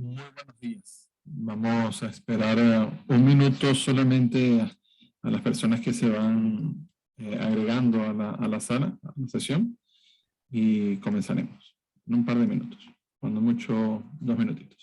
Muy buenos días. Vamos a esperar un minuto solamente a las personas que se van agregando a la sala, a la sesión, y comenzaremos en un par de minutos, cuando mucho 2 minutitos.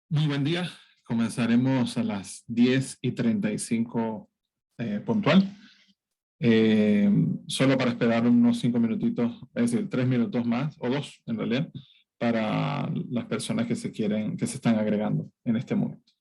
Muy buen día. Comenzaremos a las 10:35 puntual. Solo para esperar unos 5 minutitos, es decir, 3 minutos más, o 2 en realidad, para las personas que se están agregando en este momento.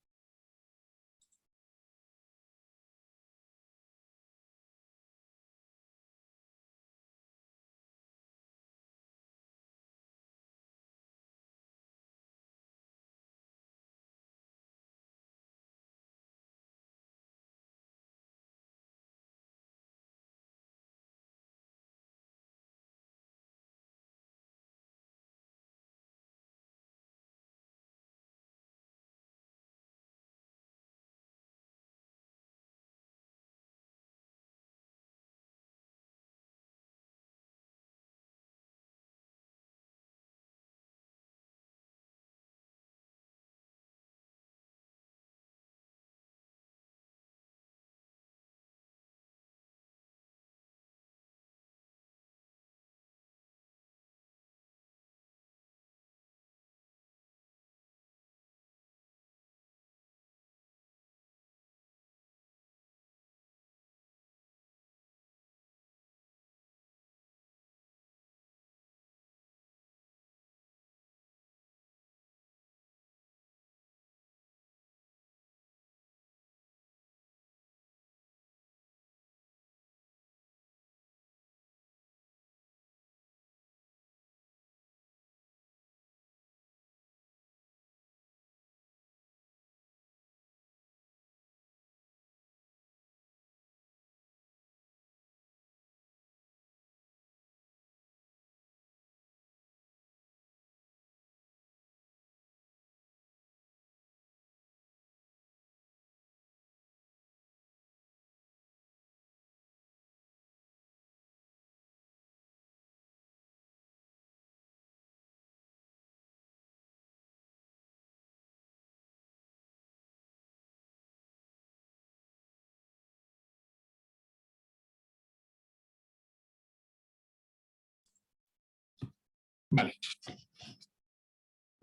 Vale.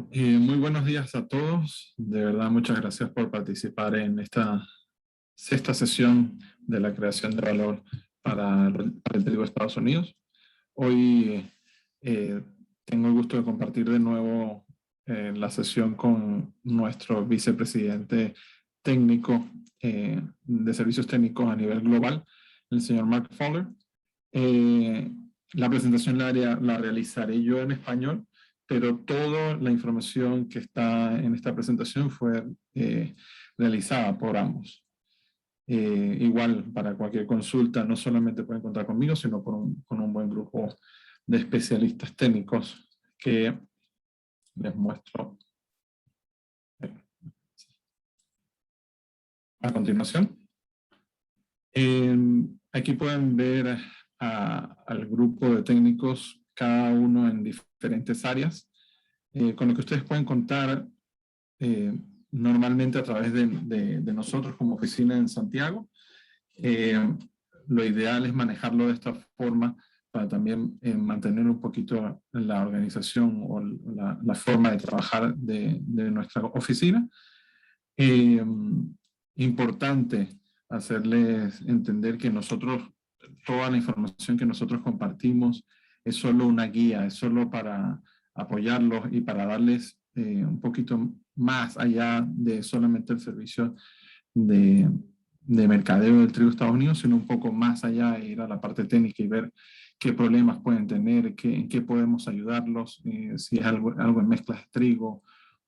Muy buenos días a todos. De verdad, muchas gracias por participar en esta sexta sesión de la creación de valor para el trigo de Estados Unidos. Hoy tengo el gusto de compartir de nuevo la sesión con nuestro vicepresidente técnico de servicios técnicos a nivel global, el señor Mark Fowler. La presentación la realizaré yo en español, pero toda la información que está en esta presentación fue realizada por ambos. Igual, para cualquier consulta, no solamente pueden contar conmigo, sino con un buen grupo de especialistas técnicos que les muestro a continuación. Aquí pueden ver al grupo de técnicos, cada uno en diferentes áreas, con lo que ustedes pueden contar normalmente a través de nosotros como oficina en Santiago. Lo ideal es manejarlo de esta forma para también mantener un poquito la organización o la forma de trabajar de nuestra oficina. Importante hacerles entender que nosotros, toda la información que nosotros compartimos es solo una guía, es solo para apoyarlos y para darles un poquito más allá de solamente el servicio de mercadeo del trigo de Estados Unidos, sino un poco más allá, ir a la parte técnica y ver qué problemas pueden tener, en qué podemos ayudarlos, si es algo en mezclas de trigo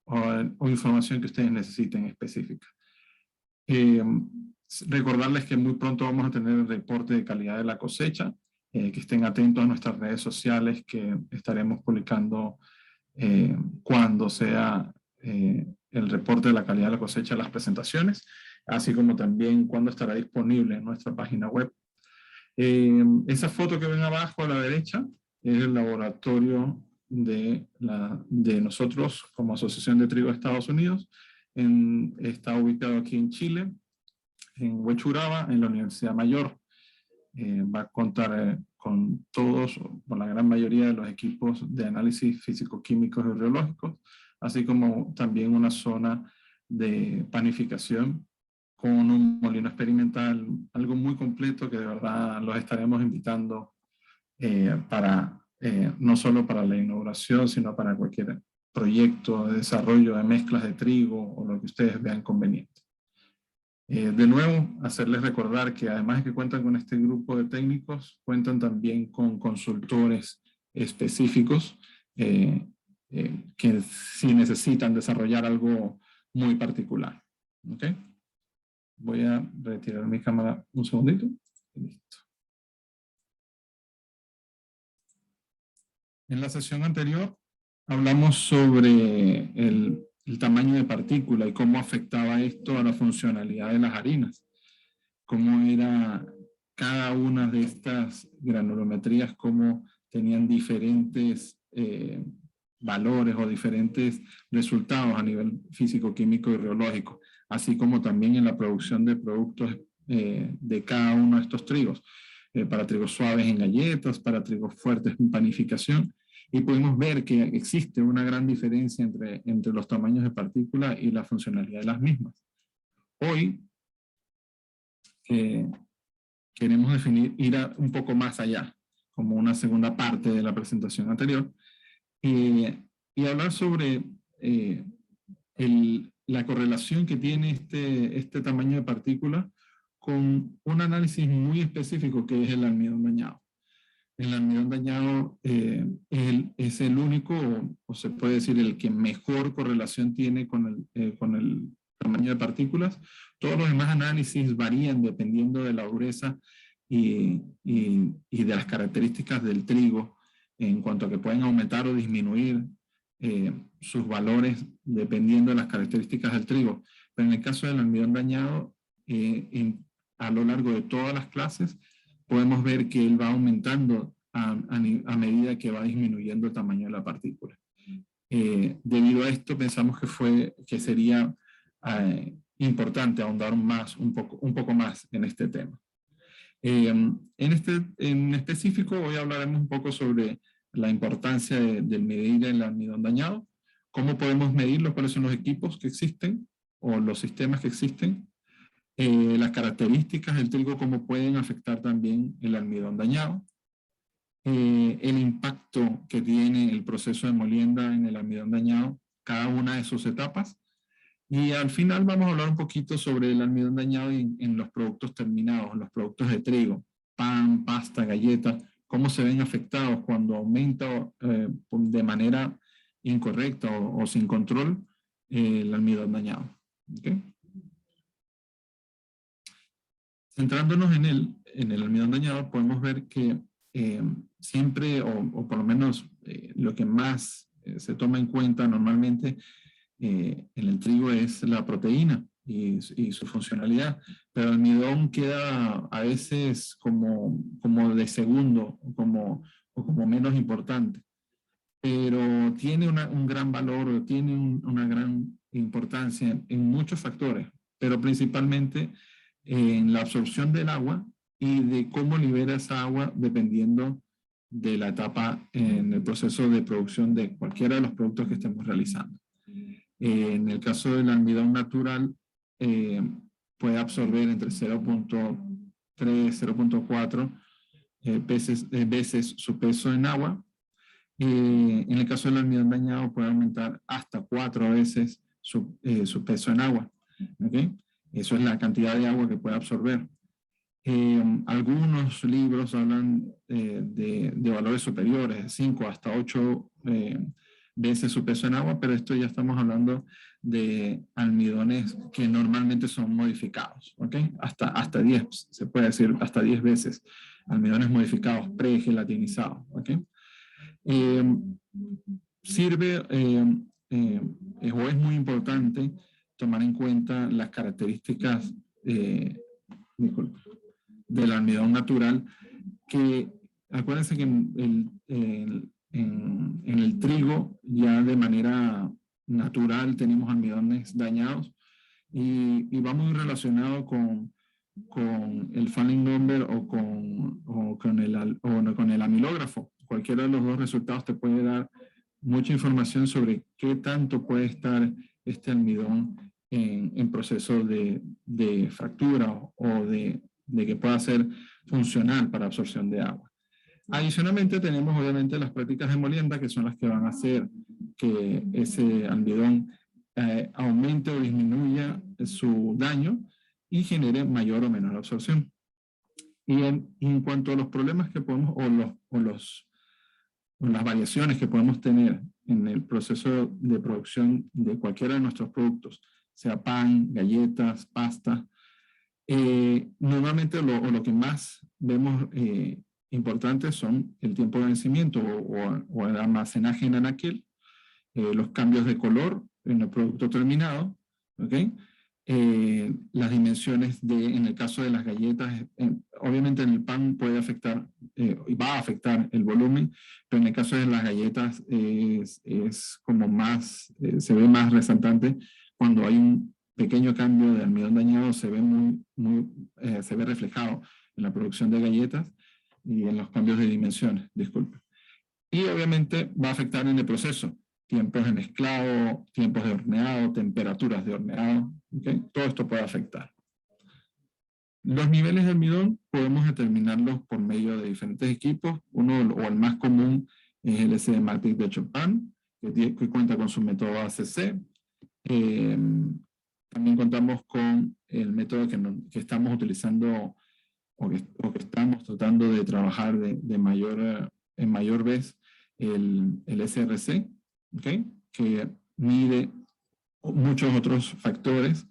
o información que ustedes necesiten específica. Recordarles que muy pronto vamos a tener el reporte de calidad de la cosecha, que estén atentos a nuestras redes sociales que estaremos publicando cuando sea el reporte de la calidad de la cosecha, las presentaciones, así como también cuando estará disponible en nuestra página web. Esa foto que ven abajo a la derecha es el laboratorio de nosotros como Asociación de Trigo de Estados Unidos. Está ubicado aquí en Chile, en Huechuraba, en la Universidad Mayor. Va a contar con la gran mayoría de los equipos de análisis físico-químicos y biológicos, así como también una zona de panificación con un molino experimental, algo muy completo que de verdad los estaremos invitando no solo para la inauguración, sino para cualquier proyecto de desarrollo de mezclas de trigo o lo que ustedes vean conveniente. De nuevo, hacerles recordar que además de que cuentan con este grupo de técnicos, cuentan también con consultores específicos que si necesitan desarrollar algo muy particular. ¿Okay? Voy a retirar mi cámara un segundito. Listo. En la sesión anterior hablamos sobre el tamaño de partícula y cómo afectaba esto a la funcionalidad de las harinas. Cómo era cada una de estas granulometrías, cómo tenían diferentes valores o diferentes resultados a nivel físico, químico y biológico, así como también en la producción de productos de cada uno de estos trigos, para trigos suaves en galletas, para trigos fuertes en panificación, y pudimos ver que existe una gran diferencia entre los tamaños de partículas y la funcionalidad de las mismas. Hoy queremos ir un poco más allá, como una segunda parte de la presentación anterior, y hablar sobre la correlación que tiene este tamaño de partícula con un análisis muy específico que es el almidón dañado. El almidón dañado es el único, o se puede decir el que mejor correlación tiene con el tamaño de partículas. Todos los demás análisis varían dependiendo de la dureza y de las características del trigo, en cuanto a que pueden aumentar o disminuir sus valores dependiendo de las características del trigo. Pero en el caso del almidón dañado, a lo largo de todas las clases, podemos ver que él va aumentando a medida que va disminuyendo el tamaño de la partícula. Debido a esto, pensamos que sería importante ahondar un poco más en este tema. En específico, hoy hablaremos un poco sobre la importancia de medir el almidón dañado, cómo podemos medirlo, cuáles son los equipos que existen o los sistemas que existen, las características del trigo, cómo pueden afectar también el almidón dañado, el impacto que tiene el proceso de molienda en el almidón dañado, cada una de sus etapas, y al final vamos a hablar un poquito sobre el almidón dañado en los productos terminados, los productos de trigo, pan, pasta, galleta, cómo se ven afectados cuando aumenta de manera incorrecta o sin control el almidón dañado. ¿Okay? Centrándonos en el almidón dañado, podemos ver que siempre, o por lo menos lo que más se toma en cuenta normalmente en el trigo es la proteína y su funcionalidad, pero el almidón queda a veces como de segundo o como menos importante, pero tiene un gran valor, tiene una gran importancia en muchos factores, pero principalmente en la absorción del agua y de cómo libera esa agua dependiendo de la etapa en el proceso de producción de cualquiera de los productos que estemos realizando. En el caso del almidón natural, puede absorber entre 0.3 y 0.4 veces su peso en agua, En el caso del almidón dañado puede aumentar hasta 4 veces su peso en agua. ¿Okay? Eso es la cantidad de agua que puede absorber. Algunos libros hablan de valores superiores, 5 hasta 8 veces su peso en agua, pero esto ya estamos hablando de almidones que normalmente son modificados, ¿ok? Hasta 10, se puede decir hasta 10 veces, almidones modificados, pre-gelatinizados, ¿ok? Sirve o es muy importante tomar en cuenta las características del almidón natural, que acuérdense que en el trigo ya de manera natural tenemos almidones dañados y va muy relacionado con el Fanning number o con el amilógrafo. Cualquiera de los dos resultados te puede dar mucha información sobre qué tanto puede estar este almidón en proceso de fractura o de que pueda ser funcional para absorción de agua. Adicionalmente tenemos obviamente las prácticas de molienda, que son las que van a hacer que ese almidón aumente o disminuya su daño y genere mayor o menor absorción. Y en cuanto a los problemas que podemos, o las variaciones que podemos tener en el proceso de producción de cualquiera de nuestros productos, sea pan, galletas, pasta, normalmente lo que más vemos importante son el tiempo de vencimiento o el almacenaje en anaquel, los cambios de color en el producto terminado, ¿okay? Las dimensiones en el caso de las galletas, obviamente en el pan puede afectar, va a afectar el volumen, pero en el caso de las galletas es como más, se ve más resaltante cuando hay un pequeño cambio de almidón dañado, se ve se ve reflejado en la producción de galletas y en los cambios de dimensiones, disculpe. Y obviamente va a afectar en el proceso, tiempos de mezclado, tiempos de horneado, temperaturas de horneado, ¿okay? Todo esto puede afectar. Los niveles de almidón podemos determinarlos por medio de diferentes equipos. Uno, o el más común, es el SD-Matic de Chopin, que cuenta con su método ACC. También contamos con el método que estamos utilizando o que estamos tratando de trabajar en mayor vez, el SRC, ¿okay? Que mide muchos otros factores,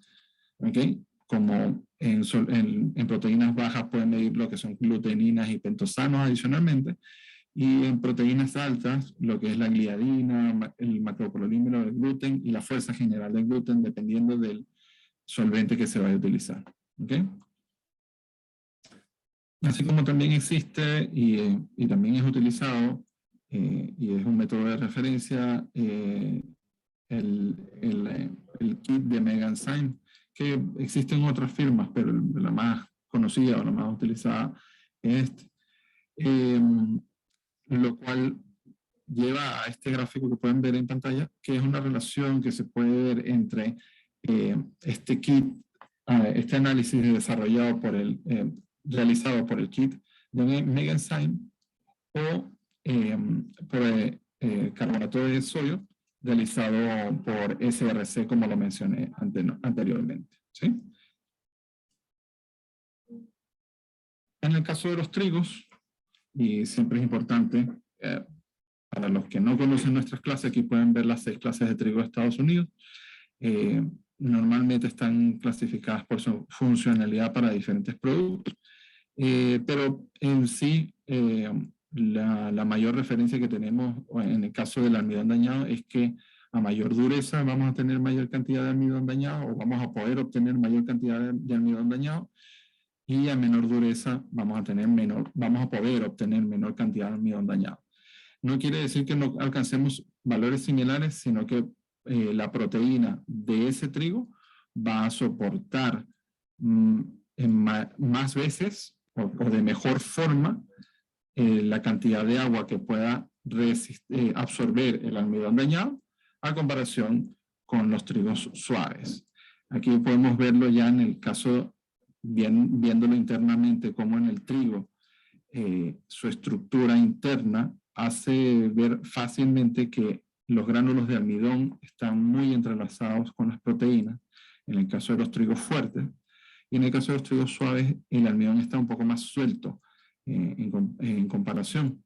¿okay? Como en proteínas bajas pueden medir lo que son gluteínas y pentosanos adicionalmente, y en proteínas altas lo que es la gliadina, el macropolímero del gluten y la fuerza general del gluten, dependiendo del solvente que se vaya a utilizar, ¿okay? Así como también existe y también es utilizado, y es un método de referencia, el kit de Meganzyme, que existen otras firmas, pero la más conocida o la más utilizada es este. Lo cual lleva a este gráfico que pueden ver en pantalla, que es una relación que se puede ver entre este kit, este análisis desarrollado realizado por el kit de Meganzyme o por carbonato de sodio realizado por SRC, como lo mencioné anteriormente, ¿sí? En el caso de los trigos, y siempre es importante, para los que no conocen nuestras clases, aquí pueden ver las 6 clases de trigo de Estados Unidos. Normalmente están clasificadas por su funcionalidad para diferentes productos, pero en sí la mayor referencia que tenemos en el caso del almidón dañado es que a mayor dureza vamos a tener mayor cantidad de almidón dañado, o vamos a poder obtener mayor cantidad de almidón dañado, y a menor dureza vamos a poder obtener menor cantidad de almidón dañado. No quiere decir que no alcancemos valores similares, sino que la proteína de ese trigo va a soportar más veces o de mejor forma la cantidad de agua que pueda absorber el almidón dañado a comparación con los trigos suaves. Aquí podemos verlo ya en el caso, viéndolo internamente, como en el trigo, su estructura interna hace ver fácilmente que los gránulos de almidón están muy entrelazados con las proteínas, en el caso de los trigos fuertes, y en el caso de los trigos suaves, el almidón está un poco más suelto en comparación.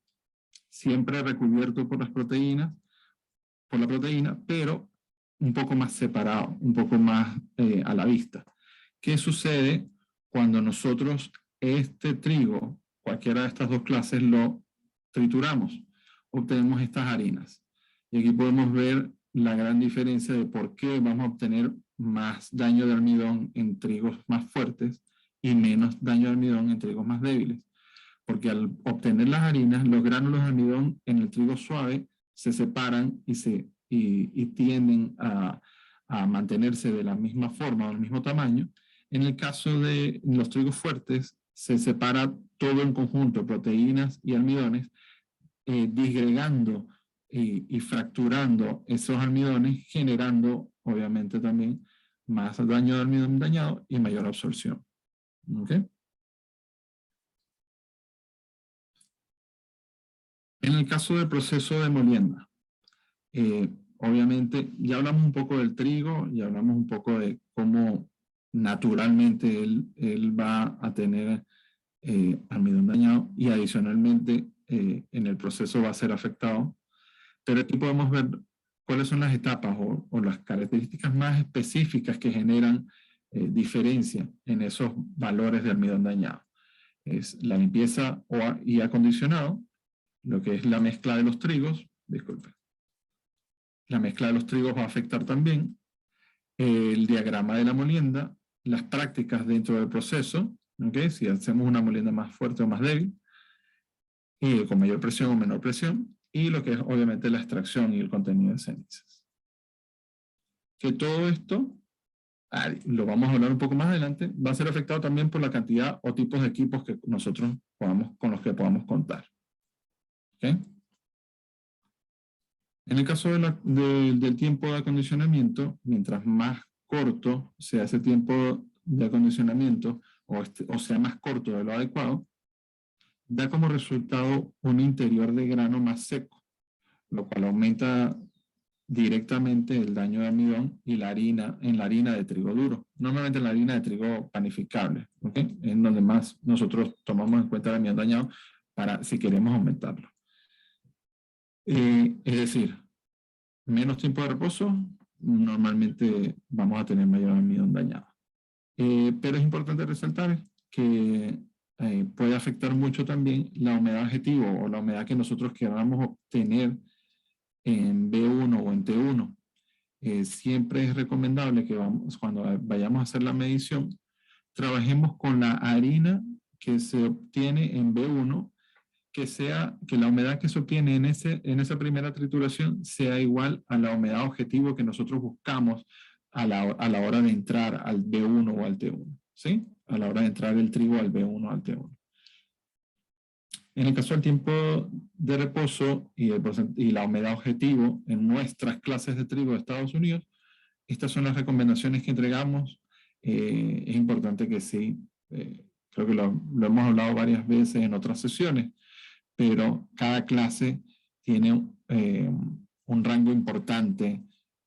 Siempre recubierto por las proteínas, por la proteína, pero un poco más separado, un poco más a la vista. ¿Qué sucede cuando nosotros este trigo, cualquiera de estas dos clases, lo trituramos? Obtenemos estas harinas. Y aquí podemos ver la gran diferencia de por qué vamos a obtener más daño de almidón en trigos más fuertes y menos daño de almidón en trigos más débiles. Porque al obtener las harinas, los gránulos de almidón en el trigo suave se separan y tienden a mantenerse de la misma forma o del mismo tamaño. En el caso de los trigos fuertes, se separa todo en conjunto, proteínas y almidones, disgregando y fracturando esos almidones, generando obviamente también más daño de almidón dañado y mayor absorción. ¿Okay? En el caso del proceso de molienda, obviamente ya hablamos un poco del trigo, ya hablamos un poco de cómo naturalmente él va a tener almidón dañado y adicionalmente en el proceso va a ser afectado. Pero aquí podemos ver cuáles son las etapas o las características más específicas que generan diferencia en esos valores de almidón dañado. Es la limpieza y acondicionado, lo que es la mezcla de los trigos, disculpe. La mezcla de los trigos va a afectar también el diagrama de la molienda, las prácticas dentro del proceso, ¿okay? Si hacemos una molienda más fuerte o más débil, con mayor presión o menor presión, y lo que es obviamente la extracción y el contenido de cenizas. Que todo esto, lo vamos a hablar un poco más adelante, va a ser afectado también por la cantidad o tipos de equipos que nosotros con los que podamos contar. ¿Okay? En el caso del tiempo de acondicionamiento, mientras más corto sea ese tiempo de acondicionamiento o sea más corto de lo adecuado, da como resultado un interior de grano más seco, lo cual aumenta directamente el daño de almidón y la harina en la harina de trigo duro. Normalmente en la harina de trigo panificable, ¿okay? En donde más nosotros tomamos en cuenta el almidón dañado para si queremos aumentarlo. Es decir, menos tiempo de reposo, normalmente vamos a tener mayor almidón dañado. Pero es importante resaltar que puede afectar mucho también la humedad objetivo o la humedad que nosotros queramos obtener en B1 o en T1. Siempre es recomendable que cuando vayamos a hacer la medición, trabajemos con la harina que se obtiene en B1, que la humedad que se obtiene en esa primera trituración sea igual a la humedad objetivo que nosotros buscamos a la hora de entrar al B1 o al T1, ¿sí? A la hora de entrar el trigo al B1 o al T1. En el caso del tiempo de reposo y la humedad objetivo en nuestras clases de trigo de Estados Unidos, estas son las recomendaciones que entregamos. Es importante que sí, creo que lo hemos hablado varias veces en otras sesiones, pero cada clase tiene un rango importante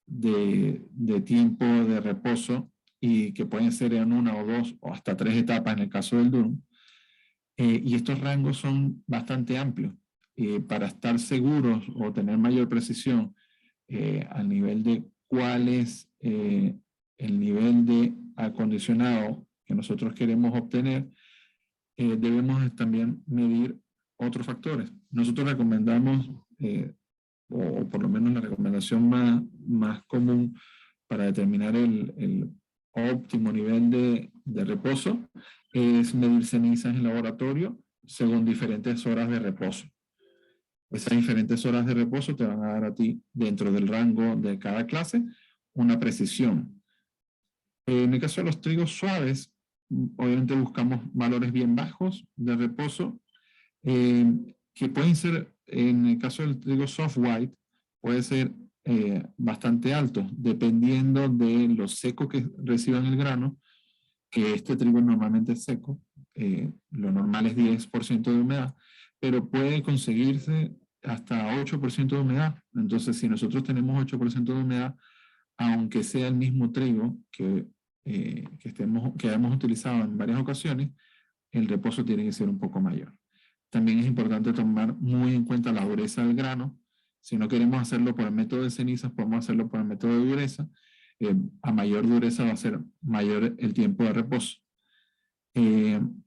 de tiempo de reposo y que pueden ser en una o dos o hasta 3 etapas en el caso del durum. Y estos rangos son bastante amplios. Para estar seguros o tener mayor precisión al nivel de cuál es el nivel de acondicionado que nosotros queremos obtener, debemos también medir otros factores. Nosotros recomendamos, o por lo menos la recomendación más común para determinar el óptimo nivel de reposo, es medir cenizas en laboratorio según diferentes horas de reposo. Esas diferentes horas de reposo te van a dar a ti, dentro del rango de cada clase, una precisión. En el caso de los trigos suaves, obviamente buscamos valores bien bajos de reposo, que pueden ser, en el caso del trigo soft white, puede ser bastante alto, dependiendo de lo seco que reciban el grano, que este trigo normalmente es seco, lo normal es 10% de humedad, pero puede conseguirse hasta 8% de humedad. Entonces, si nosotros tenemos 8% de humedad, aunque sea el mismo trigo que hemos utilizado en varias ocasiones, el reposo tiene que ser un poco mayor. También es importante tomar muy en cuenta la dureza del grano. Si no queremos hacerlo por el método de cenizas, podemos hacerlo por el método de dureza. A mayor dureza va a ser mayor el tiempo de reposo. En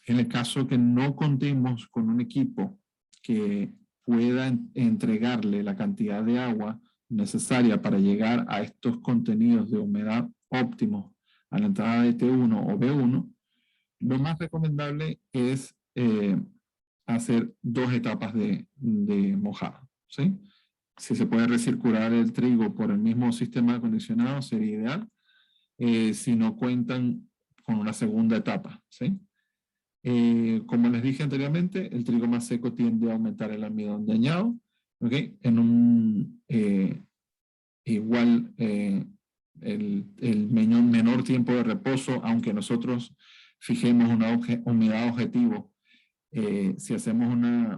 el caso que no contemos con un equipo que pueda entregarle la cantidad de agua necesaria para llegar a estos contenidos de humedad óptimos a la entrada de T1 o B1, lo más recomendable es hacer 2 etapas de mojado, ¿sí? Si se puede recircular el trigo por el mismo sistema de acondicionado, sería ideal. Si no cuentan con una segunda etapa, ¿sí? Como les dije anteriormente, el trigo más seco tiende a aumentar el almidón dañado, ¿ok? En un igual el menor tiempo de reposo, aunque nosotros fijemos una humedad objetivo, si hacemos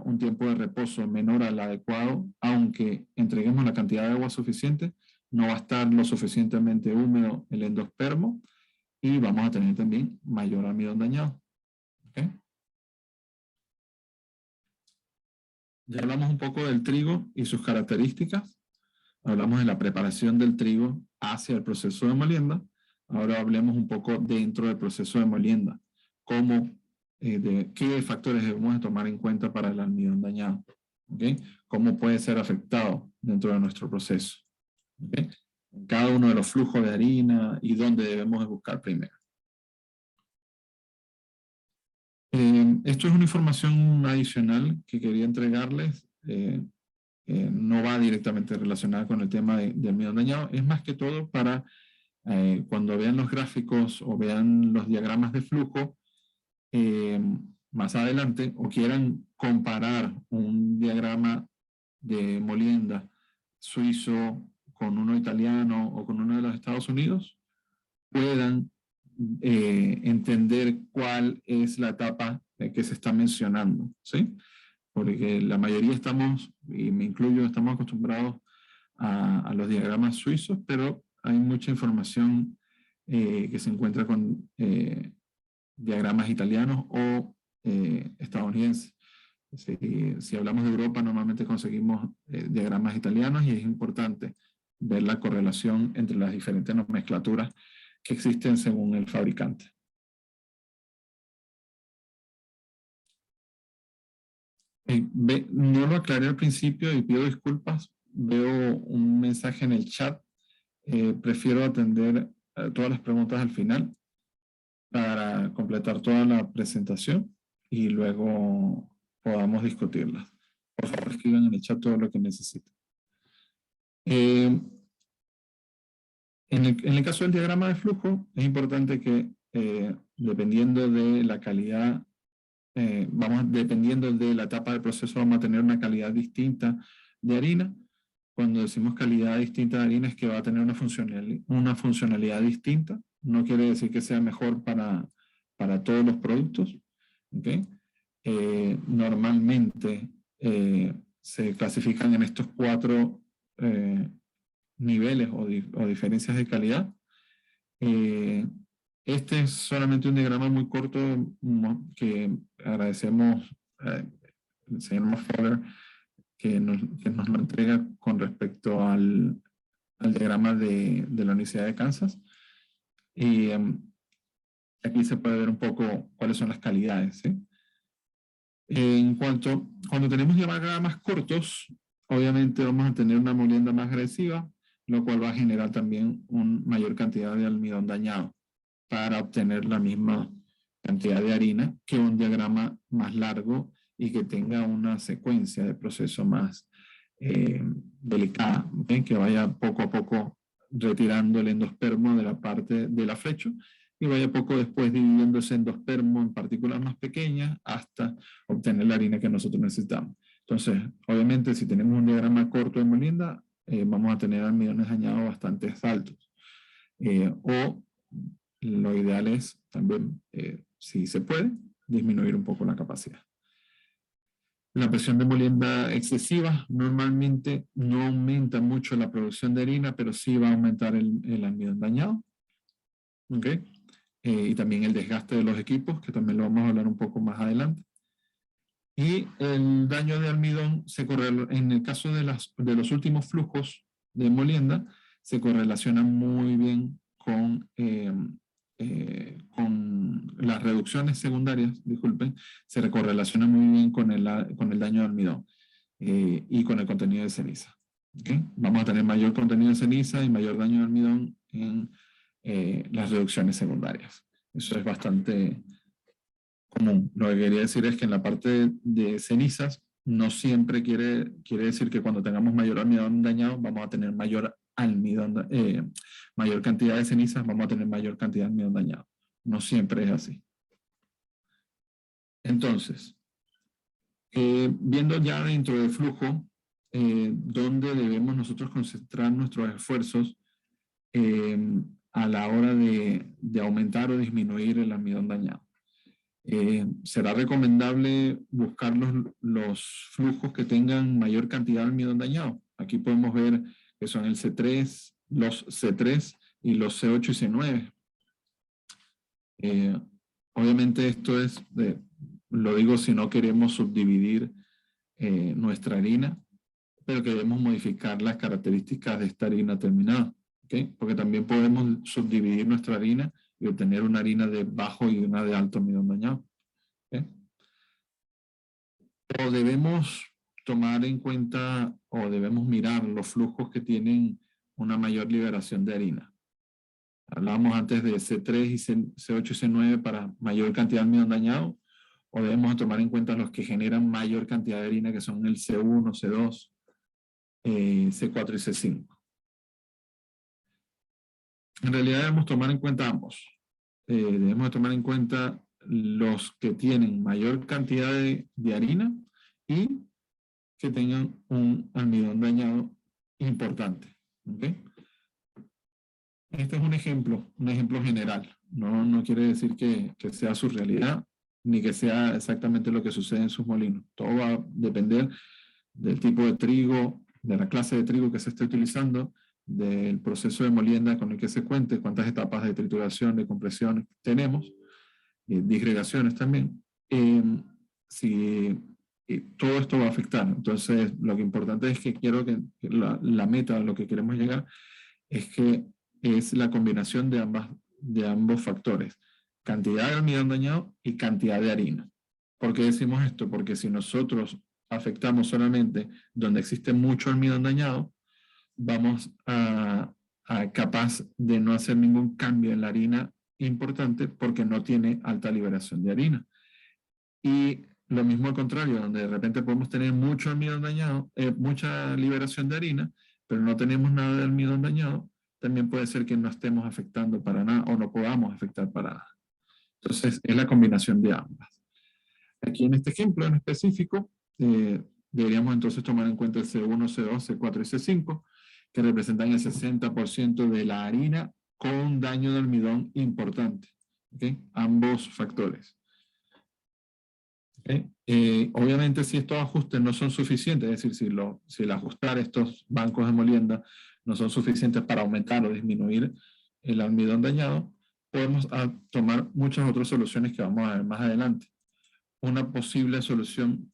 un tiempo de reposo menor al adecuado, aunque entreguemos la cantidad de agua suficiente, no va a estar lo suficientemente húmedo el endospermo y vamos a tener también mayor almidón dañado. ¿Okay? Ya hablamos un poco del trigo y sus características. Hablamos de la preparación del trigo hacia el proceso de molienda. Ahora hablemos un poco dentro del proceso de molienda. ¿Qué factores debemos de tomar en cuenta para el almidón dañado? ¿Okay? ¿Cómo puede ser afectado dentro de nuestro proceso? ¿Okay? Cada uno de los flujos de harina y dónde debemos de buscar primero. Esto es una información adicional que quería entregarles. No va directamente relacionada con el tema de almidón dañado. Es más que todo para cuando vean los gráficos o vean los diagramas de flujo más adelante o quieran comparar un diagrama de molienda suizo con uno italiano o con uno de los Estados Unidos, puedan entender cuál es la etapa que se está mencionando, ¿sí? Porque la mayoría estamos, y me incluyo, estamos acostumbrados a los diagramas suizos, pero hay mucha información que se encuentra con diagramas italianos o estadounidenses. Si hablamos de Europa, normalmente conseguimos diagramas italianos y es importante ver la correlación entre las diferentes nomenclaturas que existen según el fabricante. No lo aclaré al principio y pido disculpas. Veo un mensaje en el chat. Prefiero atender todas las preguntas al final para completar toda la presentación y luego podamos discutirlas. Por favor, escriban en el chat todo lo que necesiten. En el caso del diagrama de flujo, es importante que dependiendo de la calidad, dependiendo de la etapa del proceso, vamos a tener una calidad distinta de harina. Cuando decimos calidad distinta de harina es que va a tener una funcionalidad distinta. No quiere decir que sea mejor para todos los productos. ¿Okay? Normalmente se clasifican en estos 4 niveles o diferencias de calidad. Este es solamente un diagrama muy corto que agradecemos al señor Fowler que nos lo entrega con respecto al diagrama de la Universidad de Kansas. Y aquí se puede ver un poco cuáles son las calidades, ¿sí? Cuando tenemos diagramas cortos, obviamente vamos a tener una molienda más agresiva, lo cual va a generar también una mayor cantidad de almidón dañado para obtener la misma cantidad de harina que un diagrama más largo y que tenga una secuencia de proceso más delicada, ¿okay? Que vaya poco a poco retirando el endospermo de la parte del aflecho y vaya poco después dividiendo ese endospermo en partículas más pequeñas hasta obtener la harina que nosotros necesitamos. Entonces, obviamente, si tenemos un diagrama corto de molienda, vamos a tener almidones dañados bastante altos. O lo ideal es también, si se puede, disminuir un poco la capacidad. La presión de molienda excesiva normalmente no aumenta mucho la producción de harina, pero sí va a aumentar el almidón dañado. ¿Ok? Y también el desgaste de los equipos, que también lo vamos a hablar un poco más adelante. Y el daño de almidón se en el caso de los últimos flujos de molienda, se correlaciona muy bien con las reducciones secundarias, disculpen, se correlaciona muy bien con el daño de almidón y con el contenido de ceniza. ¿Okay? Vamos a tener mayor contenido de ceniza y mayor daño de almidón en las reducciones secundarias. Eso es bastante común. Lo que quería decir es que en la parte de cenizas no siempre quiere decir que cuando tengamos mayor almidón dañado vamos a tener mayor almidón, mayor cantidad de cenizas, vamos a tener mayor cantidad de almidón dañado. No siempre es así. Entonces, viendo ya dentro del flujo, dónde debemos nosotros concentrar nuestros esfuerzos a la hora de aumentar o disminuir el almidón dañado. Será recomendable buscar los flujos que tengan mayor cantidad de almidón dañado. Aquí podemos ver que son el C3, los C3 y los C8 y C9. Obviamente esto es, lo digo si no queremos subdividir nuestra harina, pero queremos modificar las características de esta harina terminada. ¿Okay? Porque también podemos subdividir nuestra harina y obtener una harina de bajo y una de alto almidón dañado. ¿Okay? O debemos tomar en cuenta o debemos mirar los flujos que tienen una mayor liberación de harina. Hablábamos antes de C3 y C8 y C9 para mayor cantidad de almidón dañado, o debemos tomar en cuenta los que generan mayor cantidad de harina, que son el C1, C2, C4 y C5. En realidad debemos tomar en cuenta ambos. Debemos tomar en cuenta los que tienen mayor cantidad de harina y que tengan un almidón dañado importante. ¿Okay? Este es un ejemplo general. No quiere decir que sea su realidad, ni que sea exactamente lo que sucede en sus molinos. Todo va a depender del tipo de trigo, de la clase de trigo que se esté utilizando, del proceso de molienda con el que se cuente, cuántas etapas de trituración, de compresión tenemos, disgregaciones también. Si todo esto va a afectar. Entonces, lo que importante es que quiero que la meta a lo que queremos llegar es que es la combinación de ambos factores. Cantidad de almidón dañado y cantidad de harina. ¿Por qué decimos esto? Porque si nosotros afectamos solamente donde existe mucho almidón dañado, vamos a capaz de no hacer ningún cambio en la harina importante porque no tiene alta liberación de harina. Y lo mismo al contrario, donde de repente podemos tener mucho almidón dañado, mucha liberación de harina, pero no tenemos nada de almidón dañado, también puede ser que no estemos afectando para nada o no podamos afectar para nada. Entonces, es la combinación de ambas. Aquí en este ejemplo en específico, deberíamos entonces tomar en cuenta el C1, C2, C4 y C5, que representan el 60% de la harina con daño de almidón importante. ¿Okay? Ambos factores. ¿Okay? Obviamente si estos ajustes no son suficientes, es decir, si el ajustar estos bancos de molienda no son suficientes para aumentar o disminuir el almidón dañado, podemos tomar muchas otras soluciones que vamos a ver más adelante. Una posible solución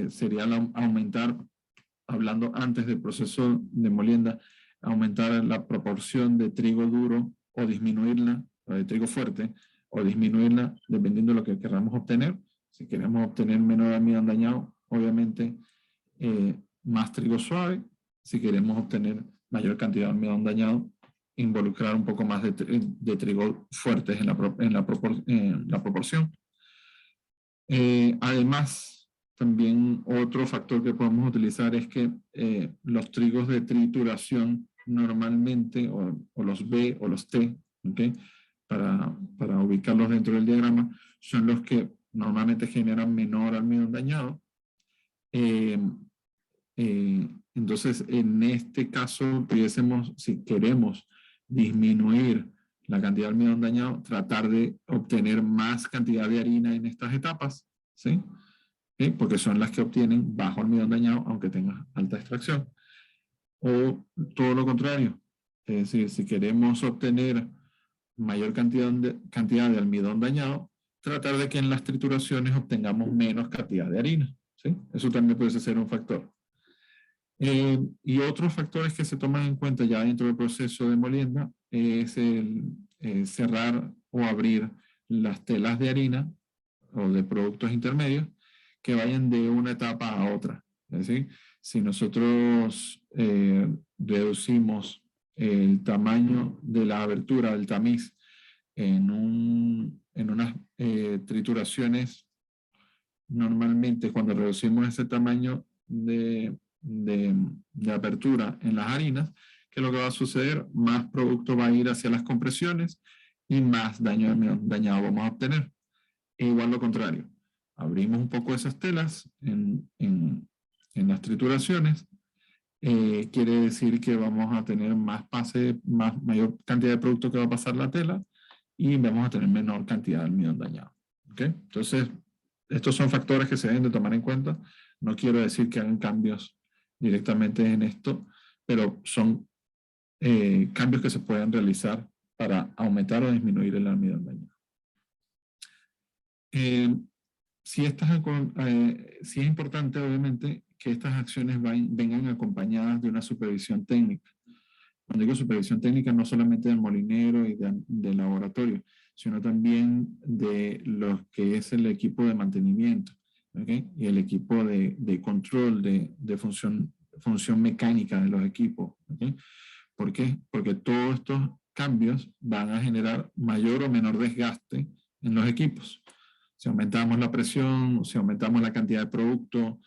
sería aumentar, hablando antes del proceso de molienda, aumentar la proporción de trigo duro o disminuirla, o de trigo fuerte, o disminuirla dependiendo de lo que queramos obtener. Si queremos obtener menor almidón dañado, obviamente más trigo suave. Si queremos obtener mayor cantidad de almidón dañado, involucrar un poco más de trigo fuertes en la proporción. Además, también otro factor que podemos utilizar es que los trigos de trituración normalmente, o los B o los T, ¿okay? para ubicarlos dentro del diagrama, son los que normalmente generan menor almidón dañado. Entonces, en este caso, pudiésemos, si queremos disminuir la cantidad de almidón dañado, tratar de obtener más cantidad de harina en estas etapas, ¿sí? ¿ok? Porque son las que obtienen bajo almidón dañado, aunque tenga alta extracción. O todo lo contrario, es decir, si queremos obtener mayor cantidad de almidón dañado, tratar de que en las trituraciones obtengamos menos cantidad de harina, ¿sí? Eso también puede ser un factor. Y otros factores que se toman en cuenta ya dentro del proceso de molienda es el cerrar o abrir las telas de harina o de productos intermedios que vayan de una etapa a otra. Es decir, si nosotros reducimos el tamaño de la abertura del tamiz en unas trituraciones, normalmente cuando reducimos ese tamaño de apertura en las harinas, ¿qué es lo que va a suceder? Más producto va a ir hacia las compresiones y más dañado vamos a obtener. E igual lo contrario, abrimos un poco esas telas en las trituraciones, quiere decir que vamos a tener más pase, mayor cantidad de producto que va a pasar la tela y vamos a tener menor cantidad de almidón dañado. ¿Okay? Entonces, estos son factores que se deben de tomar en cuenta. No quiero decir que hagan cambios directamente en esto, pero son cambios que se pueden realizar para aumentar o disminuir el almidón dañado. Si es importante, obviamente, que estas acciones vengan acompañadas de una supervisión técnica. Cuando digo supervisión técnica, no solamente del molinero y del laboratorio, sino también de lo que es el equipo de mantenimiento, ¿okay? Y el equipo de control de función mecánica de los equipos. ¿Okay? ¿Por qué? Porque todos estos cambios van a generar mayor o menor desgaste en los equipos. Si aumentamos la presión, si aumentamos la cantidad de producto,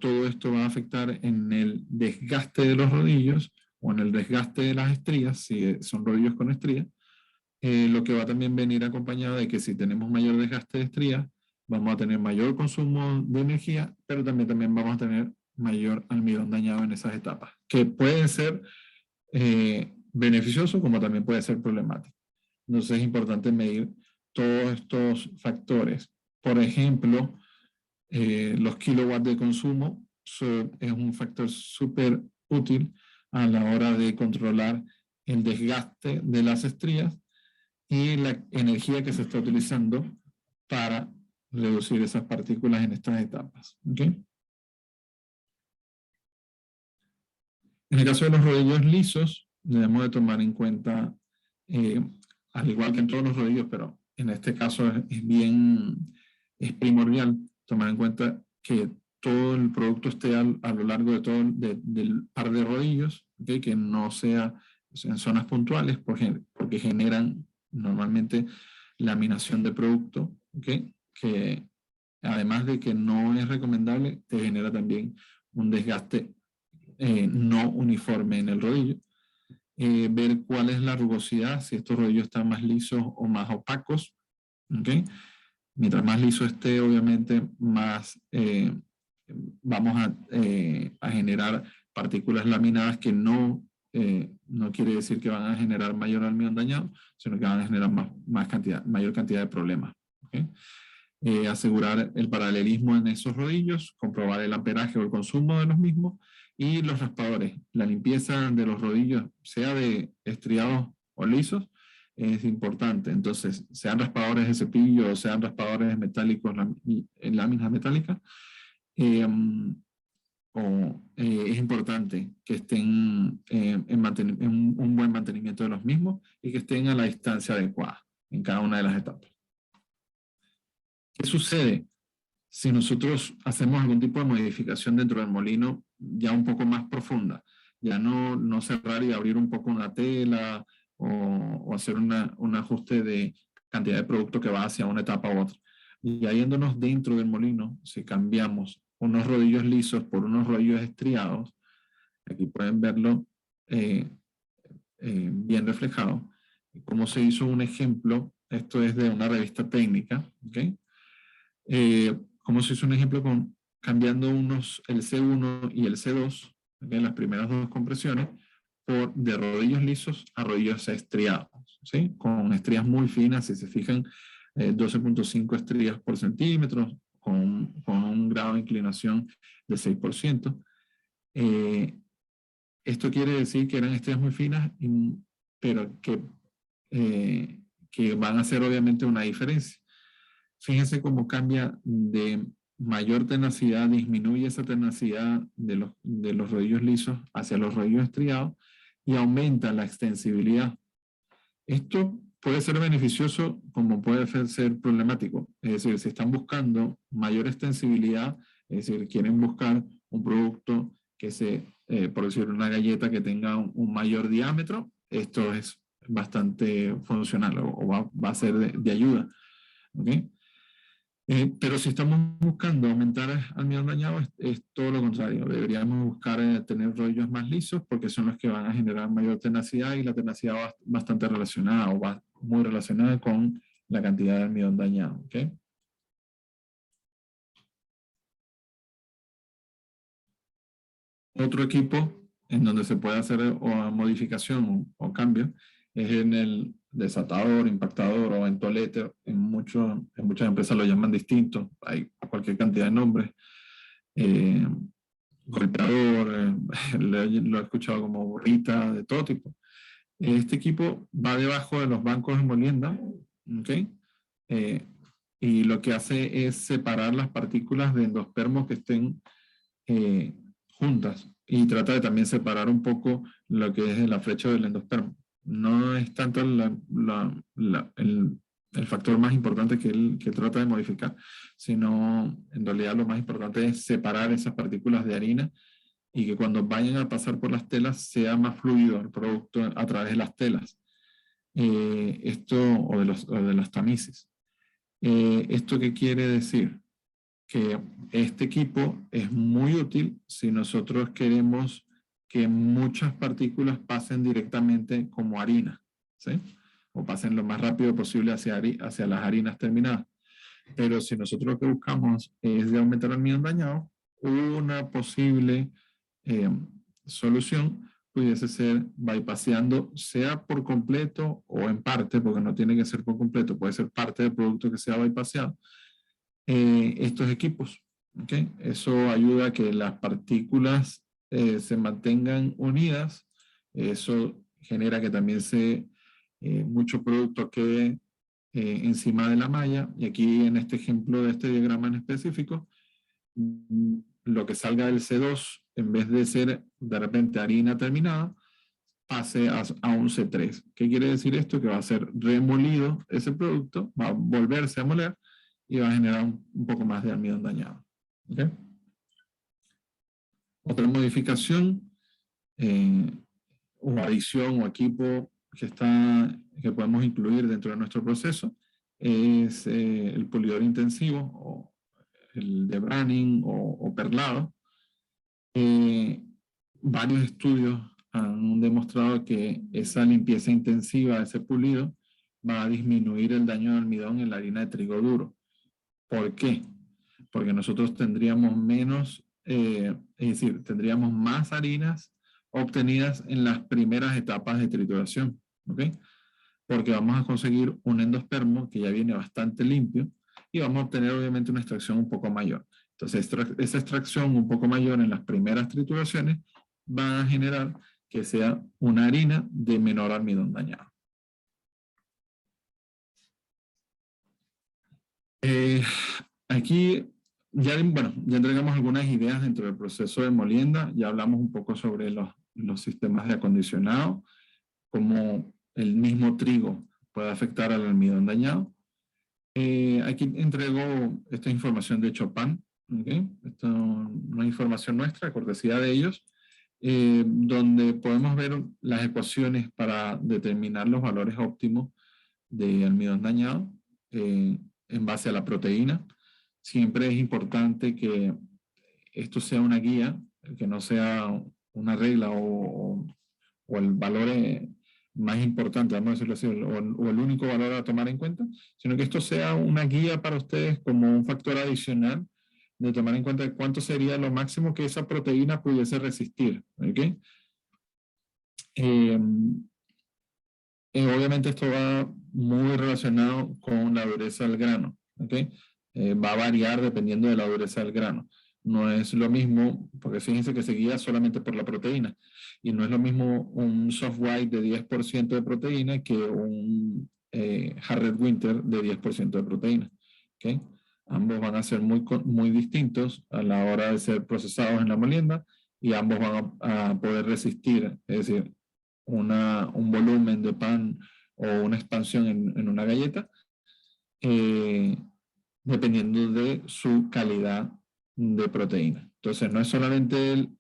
todo esto va a afectar en el desgaste de los rodillos o en el desgaste de las estrías, si son rodillos con estrías, lo que va a también venir acompañado de que si tenemos mayor desgaste de estrías, vamos a tener mayor consumo de energía, pero también vamos a tener mayor almidón dañado en esas etapas, que pueden ser beneficioso como también puede ser problemático. Entonces es importante medir todos estos factores. Por ejemplo, los kilowatts de consumo es un factor súper útil a la hora de controlar el desgaste de las estrías y la energía que se está utilizando para reducir esas partículas en estas etapas. ¿Okay? En el caso de los rodillos lisos, debemos de tomar en cuenta, al igual que en todos los rodillos, pero en este caso es primordial tomar en cuenta que todo el producto esté a lo largo de del par de rodillos, ¿okay? Que no sea en zonas puntuales, porque generan normalmente laminación de producto, ¿okay? Que además de que no es recomendable, te genera también un desgaste no uniforme en el rodillo. Ver cuál es la rugosidad, si estos rodillos están más lisos o más opacos. ¿Okay? Mientras más liso esté, obviamente, más vamos a generar partículas laminadas que no quiere decir que van a generar mayor almidón dañado, sino que van a generar mayor cantidad de problemas. ¿Okay? Asegurar el paralelismo en esos rodillos, comprobar el amperaje o el consumo de los mismos, y los raspadores. La limpieza de los rodillos, sea de estriados o lisos, es importante. Entonces, sean raspadores de cepillo o sean raspadores metálicos en láminas metálicas, es importante que estén en un buen mantenimiento de los mismos y que estén a la distancia adecuada en cada una de las etapas. ¿Qué sucede si nosotros hacemos algún tipo de modificación dentro del molino ya un poco más profunda? Ya no cerrar y abrir un poco una tela o hacer un ajuste de cantidad de producto que va hacia una etapa u otra. Y ya yéndonos dentro del molino, si cambiamos unos rodillos lisos por unos rodillos estriados, aquí pueden verlo bien reflejado. Como se hizo un ejemplo, esto es de una revista técnica, ¿ok? Como se hizo un ejemplo cambiando el C1 y el C2, ¿okay? Las primeras dos compresiones, de rodillos lisos a rodillos estriados, ¿sí? Con estrías muy finas, si se fijan, 12.5 estrías por centímetro, con un grado de inclinación de 6%. Esto quiere decir que eran estrellas muy finas, pero que van a hacer obviamente una diferencia. Fíjense cómo cambia de mayor tenacidad, disminuye esa tenacidad de los rodillos lisos hacia los rodillos estriados y aumenta la extensibilidad. Esto puede ser beneficioso como puede ser problemático. Es decir, si están buscando mayor extensibilidad, es decir, quieren buscar un producto que por decir, una galleta que tenga un mayor diámetro, esto es bastante funcional o va a ser de ayuda. ¿Okay? Pero si estamos buscando aumentar almidón dañado, es todo lo contrario. Deberíamos buscar tener rollos más lisos porque son los que van a generar mayor tenacidad y la tenacidad va bastante relacionada o va muy relacionada con la cantidad de almidón dañado. ¿Okay? Otro equipo en donde se puede hacer modificación o cambio es en el desatador, impactador o entolete. En muchas empresas lo llaman distinto, hay cualquier cantidad de nombres. Golpeador, lo he escuchado como burrita, de todo tipo. Este equipo va debajo de los bancos de molienda, ¿okay? Y lo que hace es separar las partículas de endospermos que estén juntas y trata de también separar un poco lo que es el aflecho del endospermo. No es tanto el factor más importante que trata de modificar, sino en realidad lo más importante es separar esas partículas de harina y que cuando vayan a pasar por las telas sea más fluido el producto a través de las telas. O de las tamices. ¿Esto qué quiere decir? Que este equipo es muy útil si nosotros queremos que muchas partículas pasen directamente como harina, ¿sí? O pasen lo más rápido posible hacia las harinas terminadas. Pero si nosotros lo que buscamos es de aumentar el almidón dañado, una posible solución pudiese ser bypasseando, sea por completo o en parte, porque no tiene que ser por completo, puede ser parte del producto que sea bypasseado, estos equipos. ¿Okay? Eso ayuda a que las partículas se mantengan unidas. Eso genera que también mucho producto quede encima de la malla. Y aquí en este ejemplo de este diagrama en específico, lo que salga del C2, en vez de ser de repente harina terminada, pase a un C3. ¿Qué quiere decir esto? Que va a ser remolido ese producto, va a volverse a moler y va a generar un poco más de almidón dañado. ¿Okay? Otra modificación o adición o equipo que podemos incluir dentro de nuestro proceso es el pulidor intensivo o el debranding o perlado. Varios estudios han demostrado que esa limpieza intensiva, ese pulido, va a disminuir el daño de almidón en la harina de trigo duro. ¿Por qué? Porque nosotros tendríamos es decir, tendríamos más harinas obtenidas en las primeras etapas de trituración, ¿ok? Porque vamos a conseguir un endospermo que ya viene bastante limpio y vamos a obtener obviamente una extracción un poco mayor. Entonces, esa extracción un poco mayor en las primeras trituraciones va a generar que sea una harina de menor almidón dañado. Aquí ya entregamos algunas ideas dentro del proceso de molienda, ya hablamos un poco sobre los sistemas de acondicionado, cómo el mismo trigo puede afectar al almidón dañado. Aquí entrego esta información de Chopin, ¿okay? Esto no es información nuestra, cortesía de ellos, donde podemos ver las ecuaciones para determinar los valores óptimos de almidón dañado en base a la proteína. Siempre es importante que esto sea una guía, que no sea una regla o el valor más importante, vamos a decirlo así, o el único valor a tomar en cuenta, sino que esto sea una guía para ustedes como un factor adicional de tomar en cuenta cuánto sería lo máximo que esa proteína pudiese resistir. ¿Okay? Obviamente esto va muy relacionado con la dureza del grano. ¿Okay? va a variar dependiendo de la dureza del grano. No es lo mismo, porque fíjense que se guía solamente por la proteína, y no es lo mismo un soft white de 10% de proteína que un hard red winter de 10% de proteína. ¿Okay? Ambos van a ser muy distintos a la hora de ser procesados en la molienda, y ambos van a poder resistir, es decir, un volumen de pan o una expansión en una galleta, dependiendo de su calidad de proteína. Entonces, no es solamente el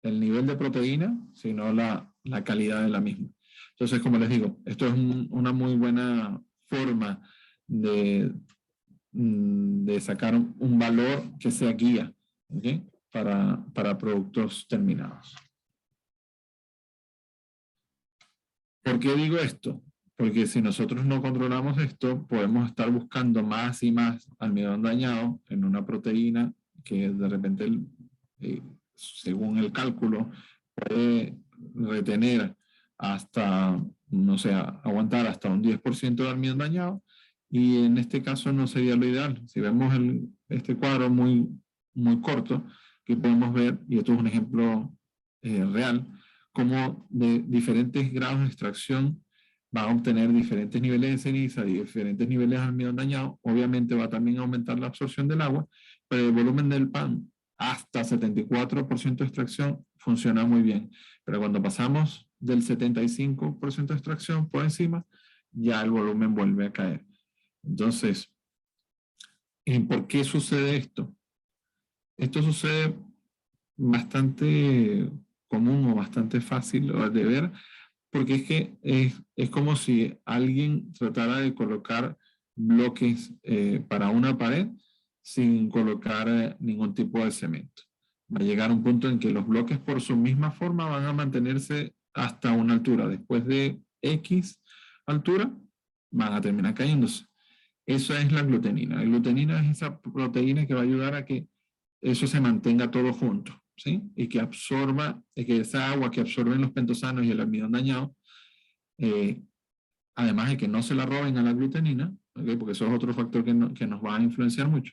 nivel de proteína, sino la calidad de la misma. Entonces, como les digo, esto es una muy buena forma de sacar un valor que sea guía, ¿okay? para productos terminados. ¿Por qué digo esto? Porque si nosotros no controlamos esto, podemos estar buscando más y más almidón dañado en una proteína que de repente, según el cálculo, puede retener hasta, no sé, aguantar hasta un 10% de almidón dañado, y en este caso no sería lo ideal. Si vemos este cuadro muy corto, que podemos ver, y esto es un ejemplo real, como de diferentes grados de extracción va a obtener diferentes niveles de ceniza, diferentes niveles de almidón dañado. Obviamente va también a aumentar la absorción del agua, pero el volumen del pan hasta 74% de extracción funciona muy bien. Pero cuando pasamos del 75% de extracción por encima, ya el volumen vuelve a caer. Entonces, ¿por qué sucede esto? Esto sucede bastante común o bastante fácil de ver, porque es que es como si alguien tratara de colocar bloques para una pared sin colocar ningún tipo de cemento. Va a llegar un punto en que los bloques por su misma forma van a mantenerse hasta una altura. Después de X altura, van a terminar cayéndose. Eso es la glutenina. La glutenina es esa proteína que va a ayudar a que eso se mantenga todo junto, ¿sí? Y que absorba, que esa agua que absorben los pentosanos y el almidón dañado, además de que no se la roben a la glutenina, ¿okay? Porque eso es otro factor que nos va a influenciar mucho,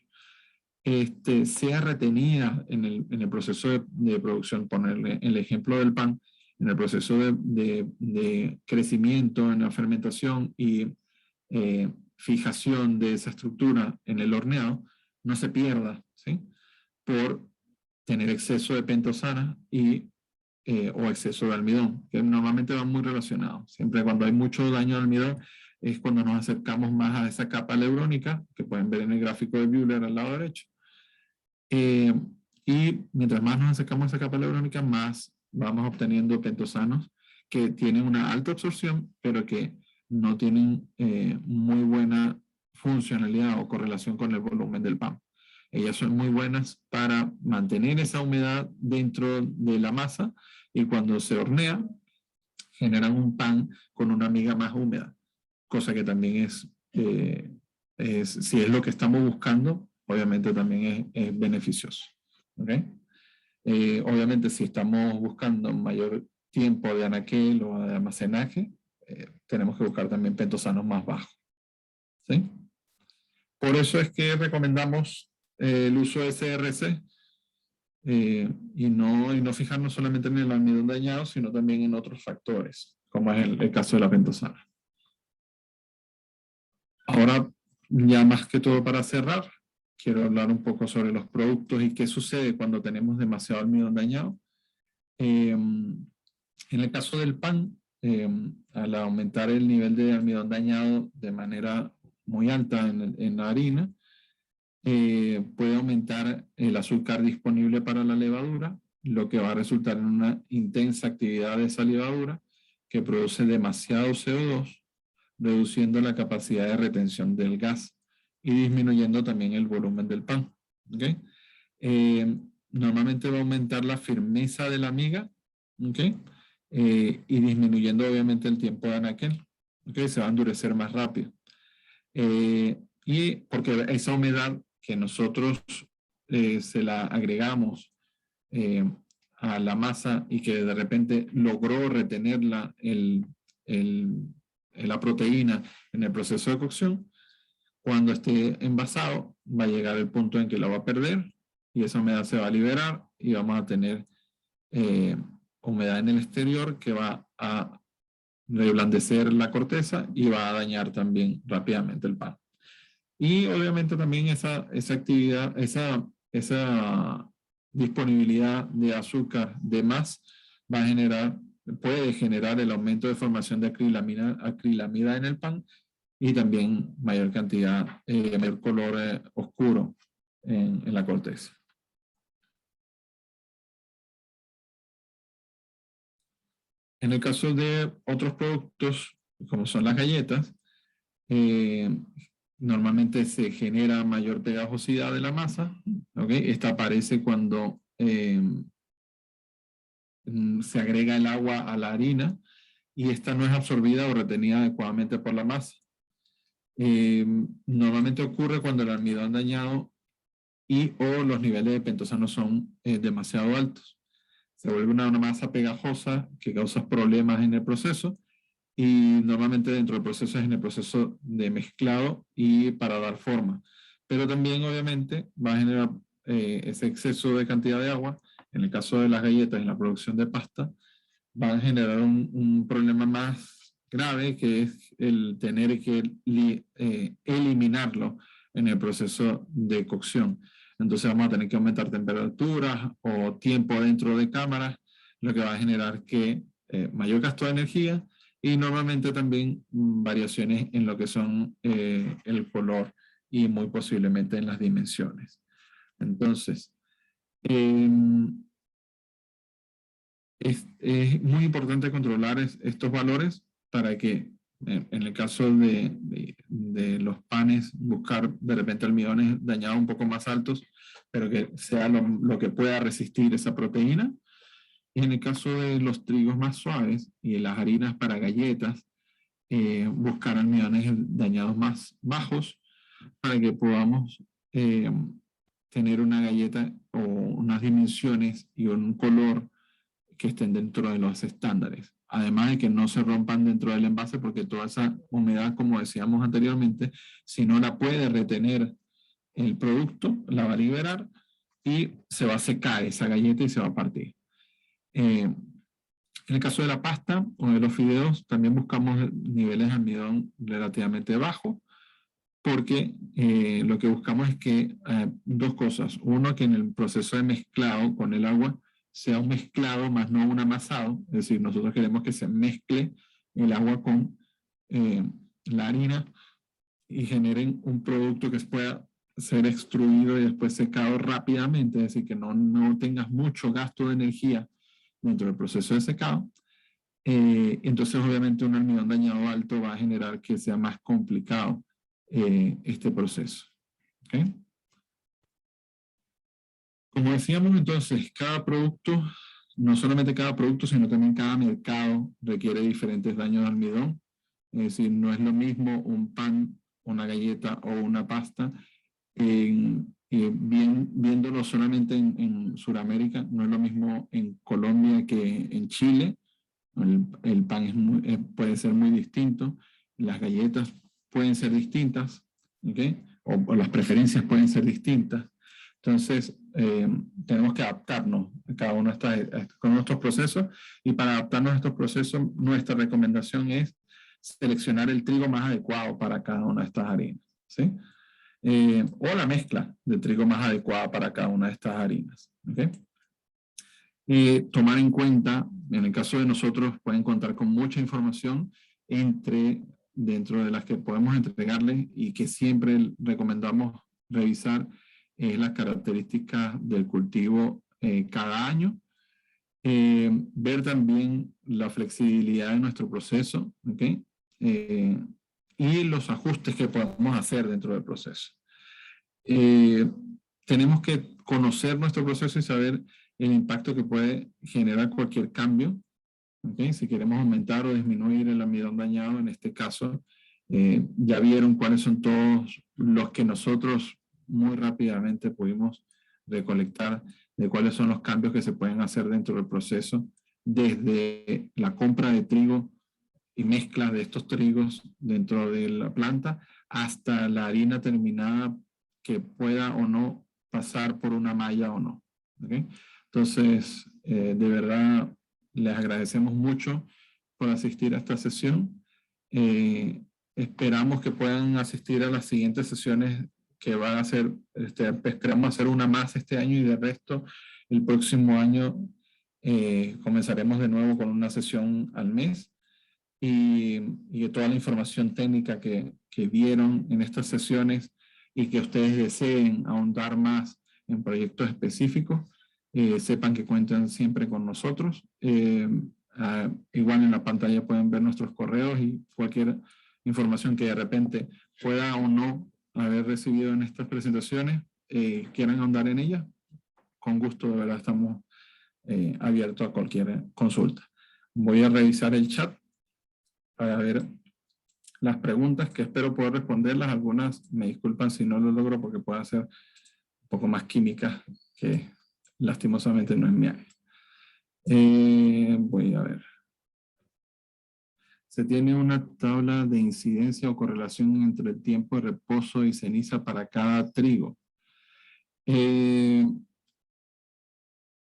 sea retenida en el proceso de producción. Ponerle el ejemplo del pan, en el proceso de crecimiento, en la fermentación y fijación de esa estructura en el horneado, no se pierda, ¿sí? Por tener exceso de pentosana o exceso de almidón, que normalmente van muy relacionados. Siempre cuando hay mucho daño de almidón es cuando nos acercamos más a esa capa lebrónica, que pueden ver en el gráfico de Buehler al lado derecho. Y mientras más nos acercamos a esa capa lebrónica, más vamos obteniendo pentosanos que tienen una alta absorción, pero que no tienen muy buena funcionalidad o correlación con el volumen del pan. Ellas son muy buenas para mantener esa humedad dentro de la masa, y cuando se hornea, generan un pan con una miga más húmeda, cosa que también si es lo que estamos buscando, obviamente también es beneficioso. ¿Okay? Obviamente, si estamos buscando mayor tiempo de anaquel o de almacenaje, tenemos que buscar también pentosanos más bajos. ¿Sí? Por eso es que recomendamos el uso de SRC, y no fijarnos solamente en el almidón dañado, sino también en otros factores, como es el caso de la pentosana. Ahora, ya más que todo para cerrar, quiero hablar un poco sobre los productos y qué sucede cuando tenemos demasiado almidón dañado. En el caso del pan, al aumentar el nivel de almidón dañado de manera muy alta en la harina, puede aumentar el azúcar disponible para la levadura, lo que va a resultar en una intensa actividad de esa levadura que produce demasiado CO2, reduciendo la capacidad de retención del gas y disminuyendo también el volumen del pan. ¿Okay? Normalmente va a aumentar la firmeza de la miga, ¿okay? Y disminuyendo obviamente el tiempo de anaquel. ¿Okay? Se va a endurecer más rápido. Y porque esa humedad que nosotros se la agregamos a la masa y que de repente logró retenerla la proteína en el proceso de cocción, Cuando esté envasado, va a llegar el punto en que lo va a perder y esa humedad se va a liberar y vamos a tener humedad en el exterior que va a reblandecer la corteza y va a dañar también rápidamente el pan. Y obviamente también esa actividad, esa disponibilidad de azúcar de más va a generar, puede generar el aumento de formación de acrilamida en el pan y también mayor cantidad, mayor color oscuro en la corteza. En el caso de otros productos, como son las galletas, normalmente se genera mayor pegajosidad de la masa. ¿Okay? Esta aparece cuando se agrega el agua a la harina y esta no es absorbida o retenida adecuadamente por la masa. Normalmente ocurre cuando el almidón dañado y o los niveles de pentosano son demasiado altos. Se vuelve una masa pegajosa que causa problemas en el proceso y normalmente dentro del proceso es en el proceso de mezclado y para dar forma. Pero también obviamente va a generar ese exceso de cantidad de agua. En el caso de las galletas en la producción de pasta, va a generar un problema más grave que es el tener que eliminarlo en el proceso de cocción. Entonces vamos a tener que aumentar temperaturas o tiempo dentro de cámaras, lo que va a generar que mayor gasto de energía y normalmente también variaciones en lo que son el color y muy posiblemente en las dimensiones. Entonces, es muy importante controlar estos valores para que, en el caso de los panes, buscar de repente almidones dañados un poco más altos, pero que sea lo que pueda resistir esa proteína. Y en el caso de los trigos más suaves y las harinas para galletas, buscar almidones dañados más bajos para que podamos tener una galleta o unas dimensiones y un color que estén dentro de los estándares. Además de que no se rompan dentro del envase porque toda esa humedad, como decíamos anteriormente, si no la puede retener el producto, la va a liberar y se va a secar esa galleta y se va a partir. En el caso de la pasta o de los fideos, también buscamos niveles de almidón relativamente bajos, porque lo que buscamos es que dos cosas. Uno, que en el proceso de mezclado con el agua sea un mezclado más no un amasado, es decir, nosotros queremos que se mezcle el agua con la harina y generen un producto que pueda ser extruido y después secado rápidamente, es decir, que no tengas mucho gasto de energía dentro del proceso de secado. Entonces, obviamente, un almidón dañado alto va a generar que sea más complicado este proceso. ¿Okay? Como decíamos entonces, cada producto, no solamente cada producto, sino también cada mercado requiere diferentes daños de almidón. Es decir, no es lo mismo un pan, una galleta o una pasta. Viéndolo solamente en Sudamérica, no es lo mismo en Colombia que en Chile. El pan puede ser muy distinto, las galletas pueden ser distintas, ¿okay? O las preferencias pueden ser distintas. Entonces, tenemos que adaptarnos a cada uno con nuestros procesos y para adaptarnos a estos procesos, nuestra recomendación es seleccionar el trigo más adecuado para cada una de estas harinas, ¿sí? O la mezcla de trigo más adecuada para cada una de estas harinas, ¿okay? Tomar en cuenta, en el caso de nosotros, pueden contar con mucha información dentro de las que podemos entregarles y que siempre recomendamos revisar las características del cultivo cada año. Ver también la flexibilidad de nuestro proceso, ¿okay? Y los ajustes que podemos hacer dentro del proceso. Tenemos que conocer nuestro proceso y saber el impacto que puede generar cualquier cambio. ¿Okay? Si queremos aumentar o disminuir el almidón dañado, en este caso, ya vieron cuáles son todos los que nosotros muy rápidamente pudimos recolectar, de cuáles son los cambios que se pueden hacer dentro del proceso, desde la compra de trigo y mezcla de estos trigos dentro de la planta hasta la harina terminada que pueda o no pasar por una malla o no. ¿Okay? Entonces, de verdad, les agradecemos mucho por asistir a esta sesión. Esperamos que puedan asistir a las siguientes sesiones que van a ser, esperamos hacer una más este año y de resto el próximo año comenzaremos de nuevo con una sesión al mes y toda la información técnica que vieron en estas sesiones y que ustedes deseen ahondar más en proyectos específicos, sepan que cuentan siempre con nosotros. Igual en la pantalla pueden ver nuestros correos y cualquier información que de repente pueda o no haber recibido en estas presentaciones, quieran ahondar en ella, con gusto, de verdad estamos abiertos a cualquier consulta. Voy a revisar el chat para ver las preguntas que espero poder responderlas. Algunas me disculpan si no lo logro porque puede ser un poco más química que lastimosamente no es mi área. Voy a ver. Se tiene una tabla de incidencia o correlación entre el tiempo de reposo y ceniza para cada trigo.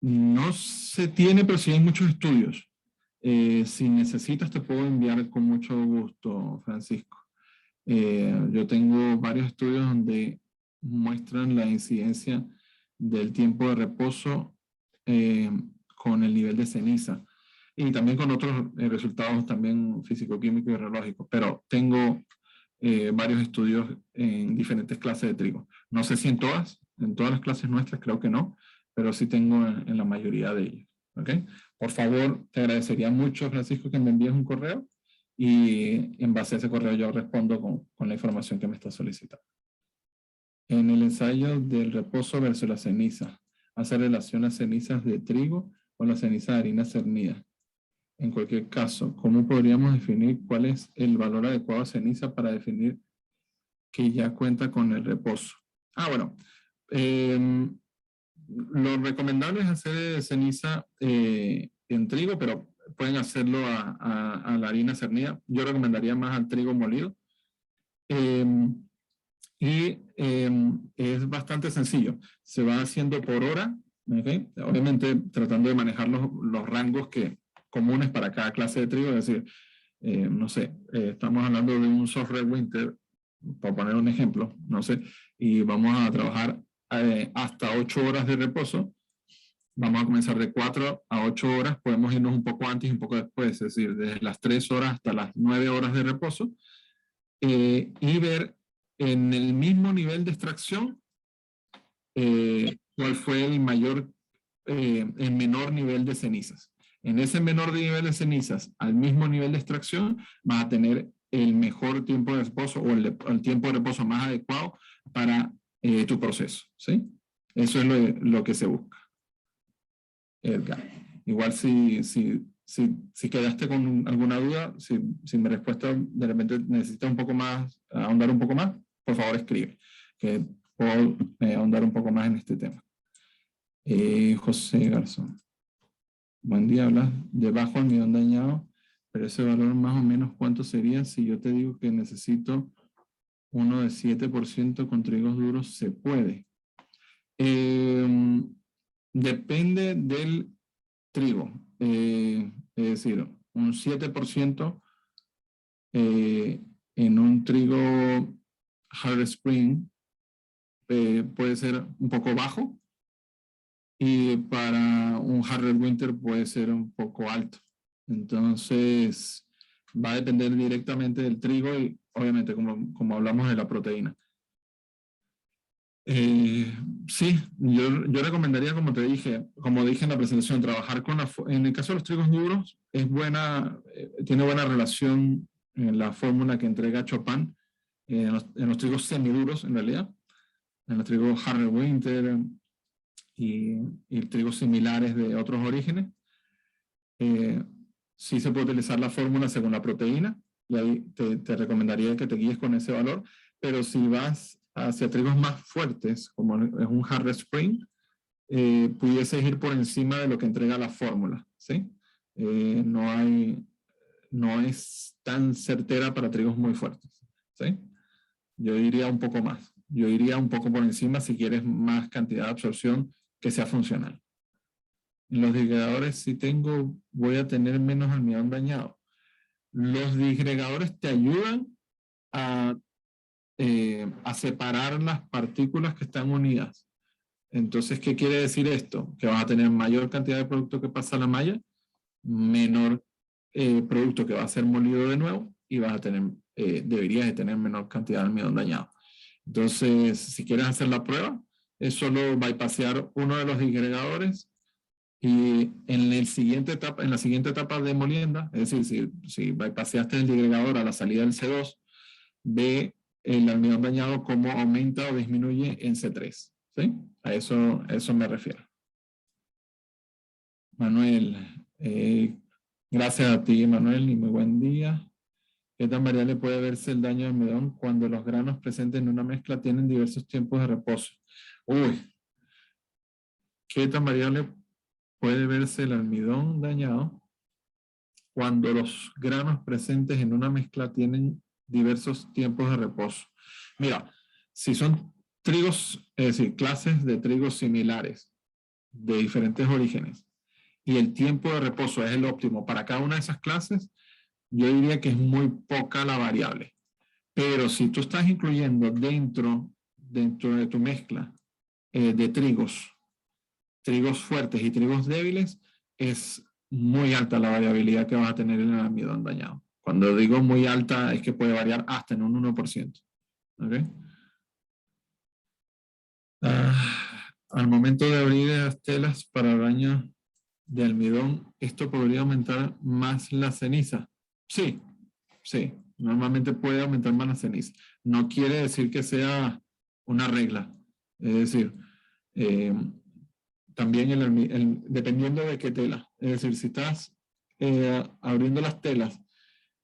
No se tiene, pero sí hay muchos estudios. Si necesitas te puedo enviar con mucho gusto, Francisco. Yo tengo varios estudios donde muestran la incidencia del tiempo de reposo con el nivel de ceniza y también con otros resultados también físico-químicos y reológicos, pero tengo varios estudios en diferentes clases de trigo. No sé si en todas las clases nuestras creo que no, pero sí tengo en la mayoría de ellas. ¿Okay? Por favor, te agradecería mucho, Francisco, que me envíes un correo y en base a ese correo yo respondo con la información que me está solicitando. En el ensayo del reposo versus la ceniza, hace relación a cenizas de trigo o la ceniza de harina cernida. En cualquier caso, ¿cómo podríamos definir cuál es el valor adecuado de ceniza para definir que ya cuenta con el reposo? Bueno, lo recomendable es hacer ceniza en trigo, pero pueden hacerlo a la harina cernida. Yo recomendaría más al trigo molido. Es bastante sencillo. Se va haciendo por hora, ¿okay? Obviamente tratando de manejar los rangos comunes para cada clase de trigo, es decir, no sé, estamos hablando de un soft red winter, para poner un ejemplo, no sé, y vamos a trabajar hasta 8 horas de reposo. Vamos a comenzar de 4 a 8 horas, podemos irnos un poco antes y un poco después, es decir, desde las 3 horas hasta las 9 horas de reposo, y ver en el mismo nivel de extracción cuál fue el menor nivel de cenizas. En ese menor nivel de cenizas, al mismo nivel de extracción, vas a tener el mejor tiempo de reposo o el tiempo de reposo más adecuado para tu proceso, ¿sí? Eso es lo que se busca. Edgar, igual si quedaste con alguna duda, si mi respuesta de repente necesita un poco más, ahondar un poco más, por favor escribe, que puedo ahondar un poco más en este tema. José Garzón. Buen día, hablas de bajo almidón dañado, pero ese valor más o menos ¿cuánto sería si yo te digo que necesito uno de 7% con trigos duros? Se puede. Depende del trigo. Es decir, un 7% en un trigo Hard Spring puede ser un poco bajo y para un Hard Winter puede ser un poco alto. Entonces va a depender directamente del trigo y obviamente como hablamos de la proteína. Sí, yo recomendaría, como dije en la presentación, trabajar en el caso de los trigos duros, tiene buena relación en la fórmula que entrega Chopin, en los trigos semiduros en realidad, en los trigos Harder Winter y trigos similares de otros orígenes. Sí se puede utilizar la fórmula según la proteína, y ahí te recomendaría que te guíes con ese valor, pero si vas hacia trigos más fuertes, como es un Hard Spring, pudieses ir por encima de lo que entrega la fórmula, ¿sí? No hay no es tan certera para trigos muy fuertes, ¿sí? Yo diría un poco más. Yo iría un poco por encima si quieres más cantidad de absorción que sea funcional. En los disgregadores, si voy a tener menos almidón dañado. Los disgregadores te ayudan a separar las partículas que están unidas. Entonces, ¿qué quiere decir esto? Que vas a tener mayor cantidad de producto que pasa a la malla, menor producto que va a ser molido de nuevo y vas a tener, deberías de tener menor cantidad de almidón dañado. Entonces, si quieres hacer la prueba, es solo bypassear uno de los disgregadores y en la siguiente etapa de molienda, es decir, si bypasseaste el disgregador a la salida del C2, ve el almidón dañado cómo aumenta o disminuye en C3. ¿Sí? A eso me refiero. Manuel, gracias a ti, Manuel, y muy buen día. ¿Qué tan variable puede verse el daño de almidón cuando los granos presentes en una mezcla tienen diversos tiempos de reposo? Uy, ¿qué tan variable puede verse el almidón dañado cuando los granos presentes en una mezcla tienen diversos tiempos de reposo? Mira, si son trigos, es decir, clases de trigos similares, de diferentes orígenes, y el tiempo de reposo es el óptimo para cada una de esas clases, yo diría que es muy poca la variable. Pero si tú estás incluyendo dentro de tu mezcla de trigos fuertes y trigos débiles, es muy alta la variabilidad que vas a tener en el almidón dañado. Cuando digo muy alta, es que puede variar hasta en un 1%. ¿Okay? Al momento de abrir las telas para daño de almidón, ¿esto podría aumentar más la ceniza? Sí, sí. Normalmente puede aumentar más la ceniza. No quiere decir que sea una regla. Es decir, eh, también dependiendo de qué tela. Es decir, si estás abriendo las telas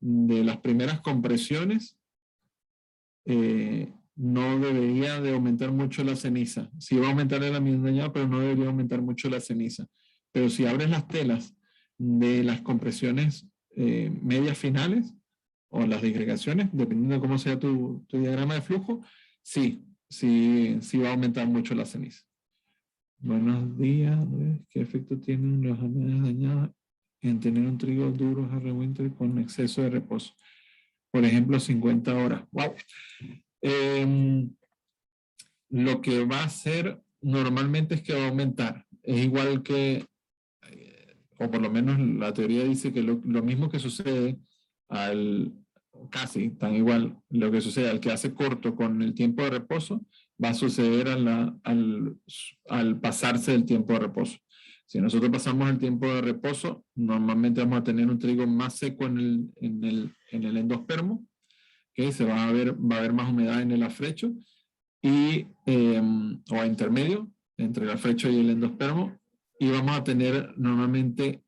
de las primeras compresiones, no debería de aumentar mucho la ceniza. Sí va a aumentar el almidón dañado, pero no debería aumentar mucho la ceniza. Pero si abres las telas de las compresiones medias finales o las disgregaciones, dependiendo de cómo sea tu diagrama de flujo, sí va a aumentar mucho la ceniza. Buenos días. ¿Qué efecto tienen los almidones dañados en tener un trigo duro Harry Winter con exceso de reposo? Por ejemplo, 50 horas. ¡Wow! Lo que va a hacer normalmente es que va a aumentar. Es igual que, o por lo menos la teoría dice que lo mismo que sucede casi tan igual, lo que sucede al que hace corto con el tiempo de reposo, va a suceder al pasarse del tiempo de reposo. Si nosotros pasamos el tiempo de reposo, normalmente vamos a tener un trigo más seco en el endospermo, que va a haber más humedad en el afrecho, o a intermedio, entre el afrecho y el endospermo, y vamos a tener normalmente,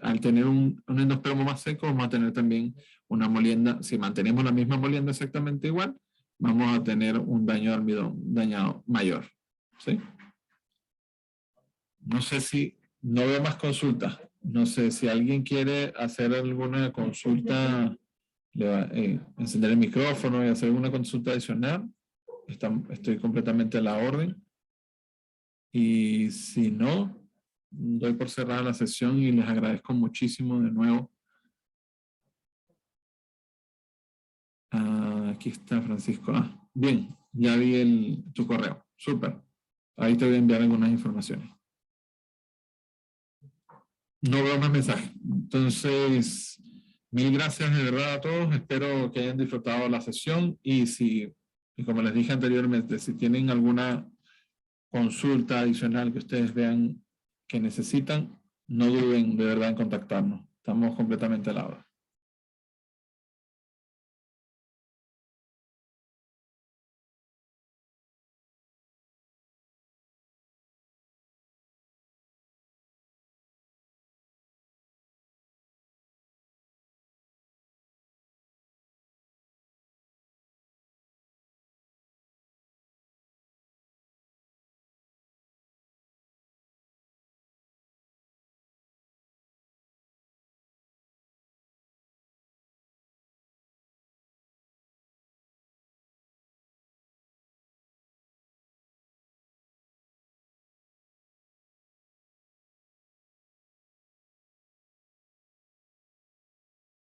al tener un endospermo más seco, vamos a tener también una molienda. Si mantenemos la misma molienda exactamente igual, vamos a tener un daño de almidón dañado mayor. ¿Sí? No sé si, no veo más consultas. No sé si alguien quiere hacer alguna consulta, encender el micrófono y hacer alguna consulta adicional. Estoy completamente a la orden. Y si no, doy por cerrada la sesión y les agradezco muchísimo de nuevo. Aquí está Francisco. Bien, ya vi tu correo. Súper. Ahí te voy a enviar algunas informaciones. No veo más mensajes. Entonces, mil gracias de verdad a todos. Espero que hayan disfrutado la sesión y como les dije anteriormente, si tienen alguna consulta adicional que ustedes vean que necesitan, no duden de verdad en contactarnos. Estamos completamente a la hora.